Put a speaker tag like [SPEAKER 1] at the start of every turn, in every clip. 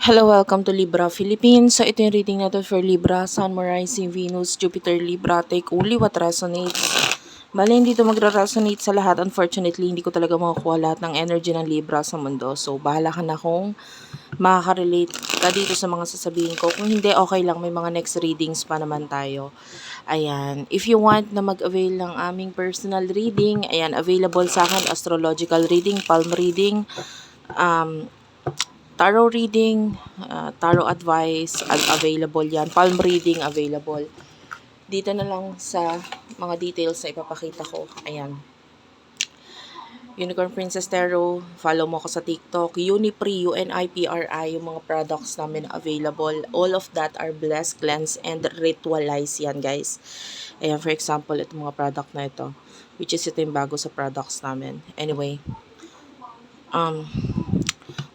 [SPEAKER 1] Hello, welcome to Libra Philippines. So, ito yung reading natin for Libra, Sun, Moon, Rising, Venus, Jupiter, Libra. Take only what resonates. Bale, hindi ito magra-resonate sa lahat. Unfortunately, hindi ko talaga makukuha lahat ng energy ng Libra sa mundo. So, bahala ka na kung makaka-relate ka dito sa mga sasabihin ko. Kung hindi, okay lang. May mga next readings pa naman tayo. Ayan. If you want na mag-avail ng aming personal reading, ayan, available sa akin, astrological reading, palm reading, tarot reading, tarot advice, available yan. Palm reading, available. Dito na lang sa mga details na ipapakita ko. Ayan. Unicorn Princess Tarot, follow mo ko sa TikTok. Unipri, UNIPRI, yung mga products namin available. All of that are blessed, cleanse, and ritualize yan, guys. Ayan, for example, itong mga product na ito. Which is ito yung bago sa products namin. Anyway,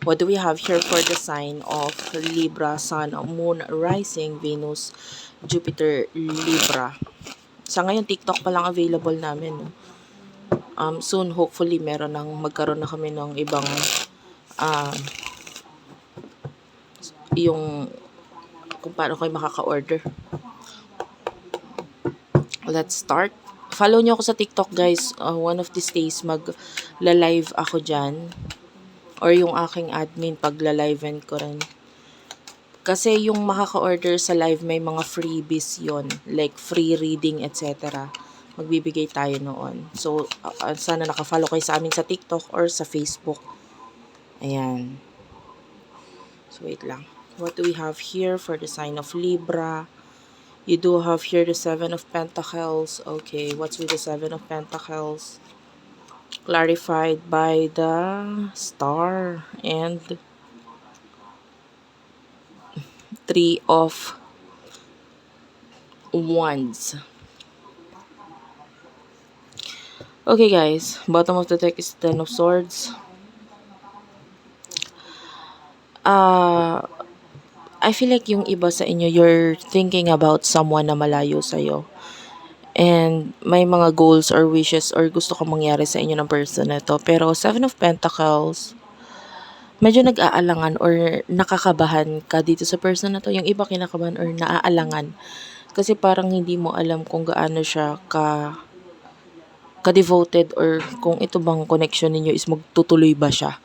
[SPEAKER 1] what do we have here for the sign of Libra, Sun, Moon, Rising, Venus, Jupiter, Libra? Sa ngayon, TikTok pa lang available namin. No? Soon, hopefully, magkaroon na kami ng ibang yung kung paano kayo makaka-order. Let's start. Follow nyo ako sa TikTok, guys. One of these days, mag-live ako dyan. Or yung aking admin, pagla-liven ko rin. Kasi yung makaka-order sa live, may mga freebies yon, like free reading, etc. Magbibigay tayo noon. So, sana nakafollow kayo sa amin sa TikTok or sa Facebook. Ayan. So, wait lang. What do we have here for the sign of Libra? You do have here the Seven of Pentacles. Okay, what's with the Seven of Pentacles? Clarified by the Star and Three of Wands. Okay, guys, bottom of the deck is Ten of Swords. I feel like yung iba sa inyo, you're thinking about someone na malayo sa'yo. And may mga goals or wishes or gusto kang mangyari sa inyo ng person na to. Pero Seven of Pentacles, medyo nag-aalangan or nakakabahan ka dito sa person na to. Yung iba kinakabahan or naaalangan. Kasi parang hindi mo alam kung gaano siya ka-devoted or kung ito bang connection ninyo is magtutuloy ba siya.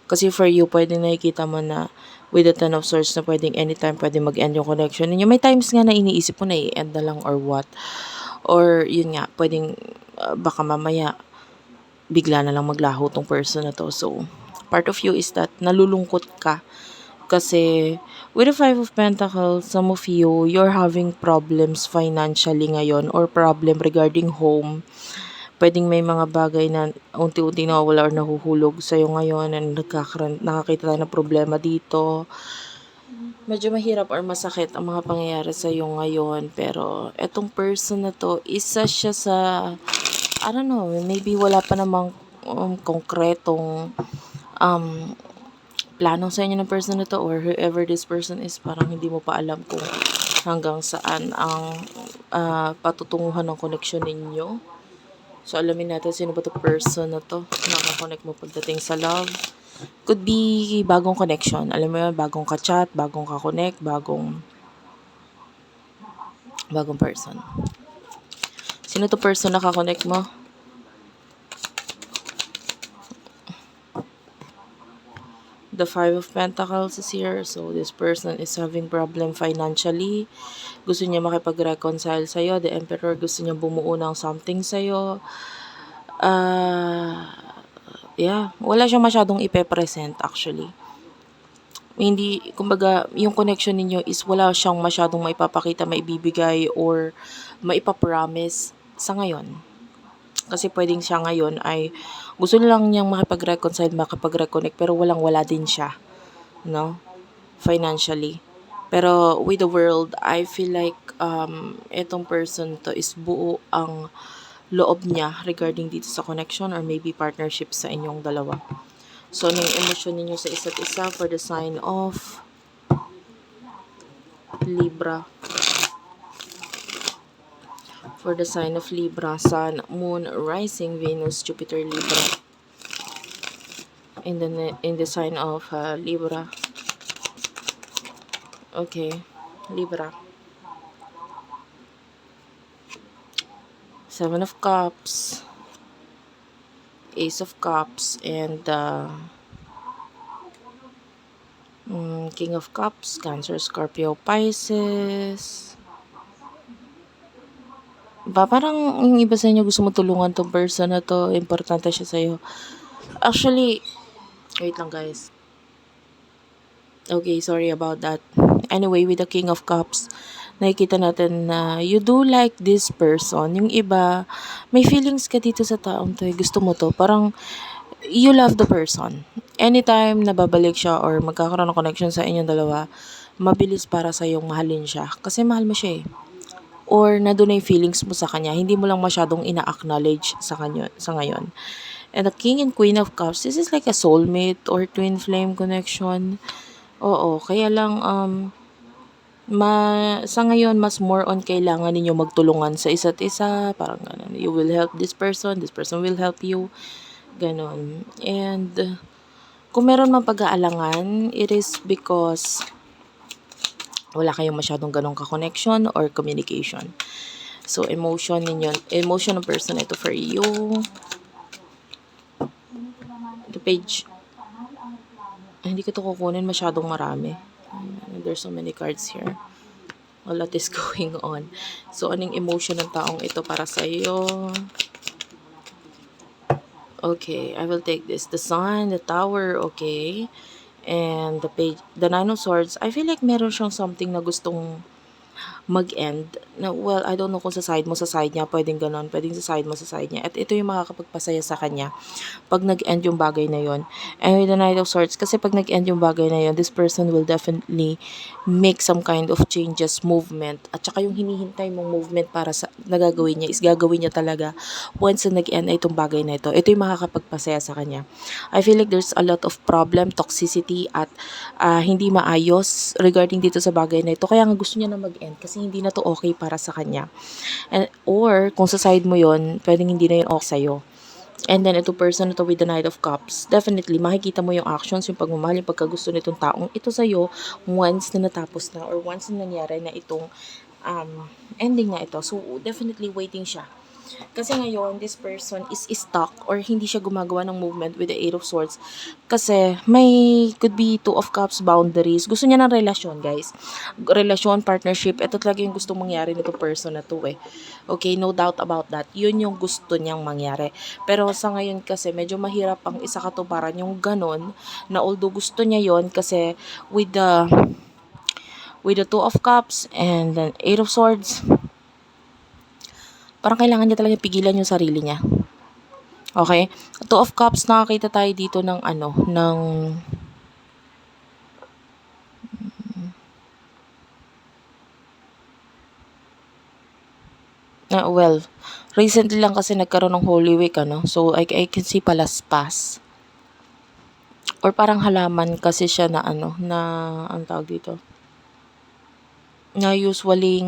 [SPEAKER 1] Kasi for you, pwedeng nakikita mo na with the Ten of Swords na pwedeng anytime pwedeng mag-end yung connection ninyo. May times nga na iniisip mo na i-end na lang or what. Or yun nga, pwedeng baka mamaya bigla na lang maglaho tong person na to. So, part of you is that nalulungkot ka. Kasi with the Five of Pentacles, some of you, you're having problems financially ngayon or problem regarding home. Pwedeng may mga bagay na unti-unti nawawala or nahuhulog sa'yo ngayon and nakakita tayo ng problema dito. Medyo mahirap or masakit ang mga pangyayari sa'yo ngayon. Pero etong person na to, isa siya sa, I don't know, maybe wala pa namang konkretong plano sa inyo ng person na to or whoever this person is, parang hindi mo pa alam kung hanggang saan ang patutunguhan ng connection ninyo. So, alamin natin sino ba to person na to. Nakakonect mo pagdating sa love. Could be bagong connection. Alam mo yun, bagong ka-chat, bagong ka-connect, bagong person. Sino to person na ka-connect mo? The Five of Pentacles is here. So, this person is having problem financially. Gusto niya makipag-reconcile sa'yo. The Emperor gusto niya bumuo ng something sa'yo. Yeah, wala siyang masyadong ipe-present actually. Hindi, kumbaga, yung connection ninyo is wala siyang masyadong maipapakita, maibibigay, or maipapromise sa ngayon. Kasi pwedeng siya ngayon ay gusto lang niyang makipag-reconcile, makipag-reconnect, pero walang-wala din siya, no? Financially. Pero with the world, I feel like etong person to is buo ang loob niya regarding dito sa connection or maybe partnership sa inyong dalawa. So, ano yung emosyon ninyo sa isa't isa for the sign of Libra? For the sign of Libra, Sun, Moon, Rising, Venus, Jupiter, Libra. In the sign of Libra. Okay. Libra. Seven of Cups, Ace of Cups, and King of Cups, Cancer, Scorpio, Pisces. Parang yung iba sa inyo gusto mo tulungan tong person na to, importante siya sa'yo. Actually, wait lang guys. Okay, sorry about that. Anyway, with the King of Cups, nakikita natin na you do like this person. Yung iba, may feelings ka dito sa taong to. Gusto mo to. Parang you love the person. Anytime na babalik siya or magkakaroon ng connection sa inyong dalawa, mabilis para sa yung mahalin siya. Kasi mahal mo siya eh. Or nandun na yung feelings mo sa kanya, hindi mo lang masyadong ina-acknowledge sa ngayon. And the King and Queen of Cups, this is like a soulmate or twin flame connection. Oo, kaya lang sa ngayon mas more on kailangan ninyo magtulungan sa isa't isa, parang ganun. You will help this person will help you, ganon. And kung meron man pag-aalangan, it is because wala kayong masyadong ganong ka-connection or communication. So, emotion ng person ito for you. The page, hindi ko to kukunin, masyadong marami. There's so many cards here. A lot is going on. So, anong emotion ng taong ito para sa iyo? Okay, I will take this. The Sun, the Tower, okay. And the page, the Nine of Swords. I feel like meron siyang something na gustong mag-end. Na, well, I don't know kung sa side niya, pwedeng ganon, pwedeng sa side mo, sa side niya. At ito yung makakapagpasaya sa kanya pag nag-end yung bagay na yon. And with the Knight of Swords, kasi pag nag-end yung bagay na yon, this person will definitely make some kind of changes, movement. At saka yung hinihintay mong movement para sa nagagawin niya is gagawin niya talaga once na nag-end na itong bagay na ito. Ito yung makakapagpasaya sa kanya. I feel like there's a lot of problem, toxicity, at hindi maayos regarding dito sa bagay na ito. Kaya nga gusto niya na mag-end kasi hindi na to okay para sa kanya. Or kung sa side mo yon, pwedeng hindi na yun okay sa'yo. And then, ito person na to with the Knight of Cups, definitely, makikita mo yung actions, yung pagmamahal, yung pagkagusto nitong taong ito sa'yo once na natapos na or once na nangyari na itong ending na ito. So, definitely waiting siya. Kasi ngayon, this person is stuck or hindi siya gumagawa ng movement with the Eight of Swords. Kasi may could be Two of Cups boundaries. Gusto niya ng relasyon, guys. Relasyon, partnership, ito talaga yung gusto mangyari nito person na to eh. Okay, no doubt about that. Yun yung gusto niyang mangyari. Pero sa ngayon kasi, medyo mahirap ang isakatuparan yung ganon na although gusto niya yon kasi with the Two of Cups and then Eight of Swords, parang kailangan niya talaga pigilan yung sarili niya. Okay? Two of Cups, nakakita tayo dito ng well, recently lang kasi nagkaroon ng Holy Week, So, I can see palaspas. Or parang halaman kasi siya na ang tawag dito? Na usually,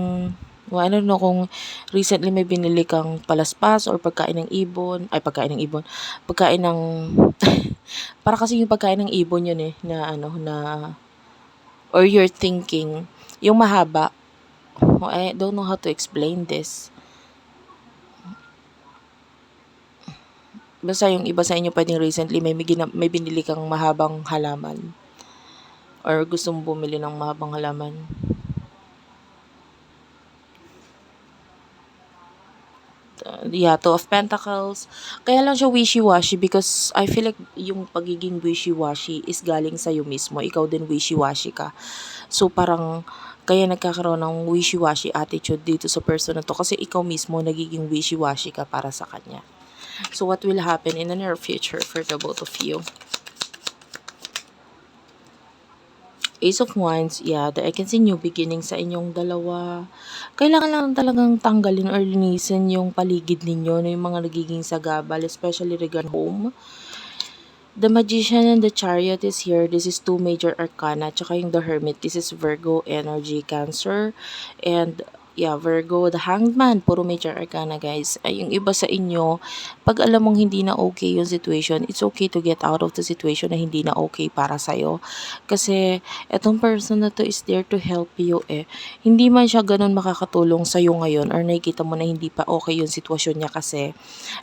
[SPEAKER 1] well, I don't know kung recently may binili kang palaspas or pagkain ng ibon. Pagkain ng, para kasi yung pagkain ng ibon yun eh, or you're thinking, yung mahaba. I don't know how to explain this. Basta yung iba sa inyo pwedeng recently may binili kang mahabang halaman. Or gusto mong bumili ng mahabang halaman. Two of Pentacles. Kaya lang siya wishy-washy because I feel like yung pagiging wishy-washy is galing sa'yo mismo. Ikaw din wishy-washy ka. So, parang kaya nagkakaroon ng wishy-washy attitude dito sa person na to kasi ikaw mismo nagiging wishy-washy ka para sa kanya. So, what will happen in the near future for the both of you? Ace of Wands, I can see new beginning sa inyong dalawa. Kailangan lang talagang tanggalin or linisin yung paligid ninyo, yung mga nagiging sagabal, especially regarding home. The Magician and the Chariot is here. This is two major arcana. Tsaka yung the Hermit, this is Virgo energy, Cancer. And Yeah, Virgo, the Hanged Man, puro major arcana guys. Ay, yung iba sa inyo, pag alam mong hindi na okay yung situation, it's okay to get out of the situation na hindi na okay para sa'yo. Kasi, etong person na to is there to help you eh. Hindi man siya ganun makakatulong sa'yo ngayon or nakikita mo na hindi pa okay yung sitwasyon niya kasi.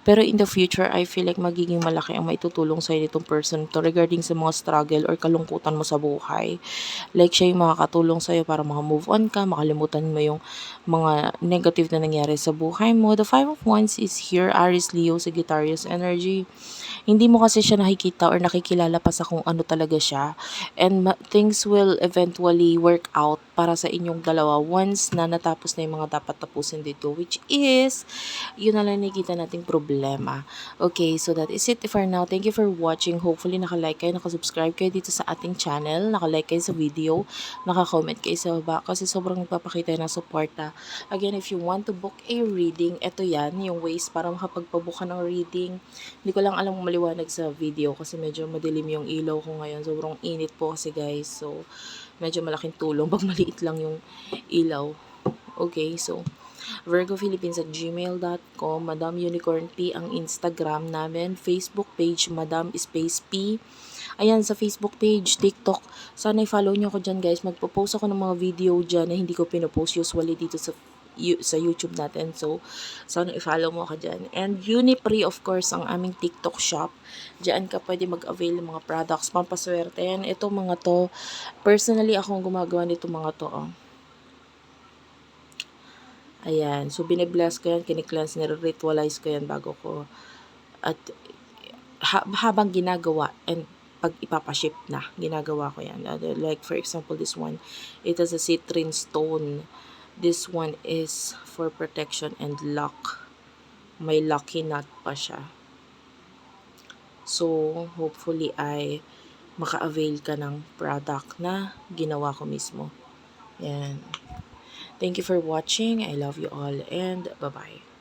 [SPEAKER 1] Pero in the future, I feel like magiging malaki ang maitutulong sa'yo nitong person to regarding sa mga struggle or kalungkutan mo sa buhay. Like, siya yung makakatulong sa'yo para maka-move on ka, makalimutan mo yung mga negative na nangyari sa buhay mo. The Five of Wands is here, Aries, Leo, Sagittarius energy. Hindi mo kasi siya nakikita or nakikilala pa sa kung ano talaga siya. And things will eventually work out para sa inyong dalawa once na natapos na yung mga dapat tapusin dito, which is, yun na lang nakikita nating problema. Okay, so that is it for now. Thank you for watching. Hopefully, nakalike kayo, nakasubscribe kayo dito sa ating channel, nakalike kayo sa video, naka-comment kayo sa baba kasi sobrang nagpapakita ng suporta. Again, if you want to book a reading, eto yan, yung ways para makapagpabook ka ng reading. Hindi ko lang alam kung maliwanag sa video kasi medyo madilim yung ilaw ko ngayon. Sobrang init po kasi guys. So, medyo malaking tulong pag maliit lang yung ilaw. Okay, so, virgophilippines@gmail.com, Madam Unicorn P ang Instagram namin, Facebook page, Madam Space P. Ayan, sa Facebook page, TikTok, sana i-follow nyo ako dyan guys. Magpo-post ako ng mga video dyan na hindi ko pinopost usually dito sa YouTube natin. So, sana i-follow mo ako dyan. And Unipree, of course, ang aming TikTok shop. Diyan ka pwede mag-avail ng mga products, pampaswerte. Yan, ito mga to, personally, akong gumagawa nito mga to. Oh. Ayan, so binibless ko yan, kiniklans, nire-ritualize ko yan bago ko. At habang ginagawa and pag ipapaship na, ginagawa ko yan. Like for example, this one, it has a citrine stone. This one is for protection and luck. May lucky knot pa siya. So, hopefully ay maka-avail ka ng product na ginawa ko mismo. Yan. Thank you for watching. I love you all and bye-bye.